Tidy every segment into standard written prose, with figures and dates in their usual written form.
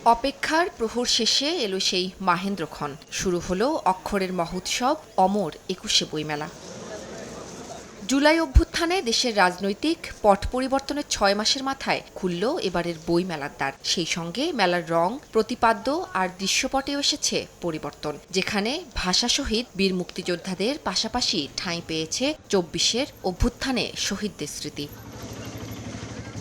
অপেক্ষার প্রহর শেষে এলো সেই মাহেন্দ্রক্ষণ। শুরু হলো অক্ষরের মহোৎসব অমর ২১শে বইমেলা। জুলাই অভ্যুত্থানে দেশের রাজনৈতিক পট পরিবর্তনের ৬ মাসের মাথায় খুলল এবারের বইমেলার দ্বার। সেই সঙ্গে মেলার রং, প্রতিপাদ্য আর দৃশ্যপটেও এসেছে পরিবর্তন, যেখানে ভাষা শহীদ বীর মুক্তিযোদ্ধাদের পাশাপাশি ঠাঁই পেয়েছে ২৪শের অভ্যুত্থানে শহীদদের স্মৃতি।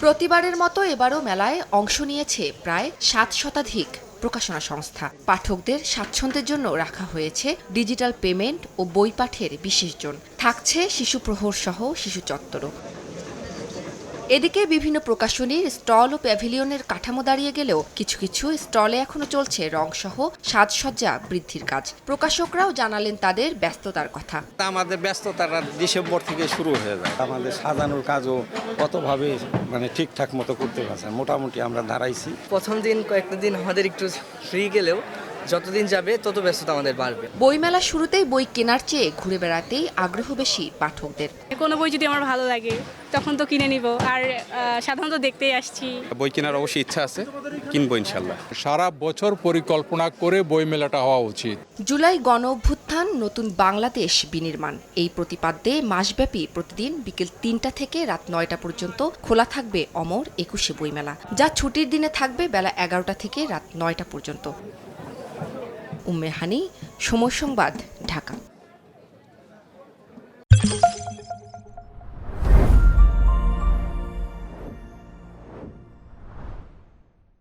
প্রতিবারের মতো এবারও মেলায় অংশ নিয়েছে প্রায় ৭ শতাধিক প্রকাশনা সংস্থা। পাঠকদের স্বাচ্ছন্দ্যের জন্য রাখা হয়েছে ডিজিটাল পেমেন্ট ও বই পাঠের বিশেষ জোন। থাকছে শিশু প্রহর সহ শিশু চত্বরও। এদিকে বিভিন্ন প্রকাশনীর স্টল ও প্যাভিলিয়নের কাঠামো দাঁড়িয়ে গেলেও কিছু কিছু স্টলে এখনো চলছে রংসহ সাজসজ্জা বৃদ্ধির কাজ। প্রকাশকরাও জানালেন তাদের ব্যস্ততার কথা। আমাদের ব্যস্ততাটা ডিসেম্বর থেকে শুরু হয়ে যায়। আমাদের সাজানোর কাজও কতভাবে ঠিকঠাক মতো করতে পারছে, মোটামুটি আমরা দাঁড়াইছি। প্রথম দিন কয়েকটা দিন আমাদের একটু ফ্রি গেলেও যতদিন যাবে তত ব্যস্ততা আমাদের বাড়বে। বইমেলা শুরুতেই বই কেনার চেয়ে ঘুরে বেড়াতেই আগ্রহ বেশি পাঠকদের। কোনো বই যদি আমার ভালো লাগে তখন তো কিনে নিব, আর সাধারণত দেখতেই আসছি। বই কেনার অবশ্যই ইচ্ছা আছে, কিনবো ইনশাল্লাহ। সারা বছর পরিকল্পনা করে বইমেলাটা হওয়া উচিত। জুলাই গণ অভ্যুত্থান নতুন বাংলাদেশ বিনির্মাণ এই প্রতিপাদ্যে মাসব্যাপী প্রতিদিন বিকেল ৩টা থেকে রাত ৯টা পর্যন্ত খোলা থাকবে অমর ২১শে বইমেলা, যা ছুটির দিনে থাকবে বেলা ১১টা থেকে রাত ৯টা পর্যন্ত। উম্মে হানি, সময় সংবাদ,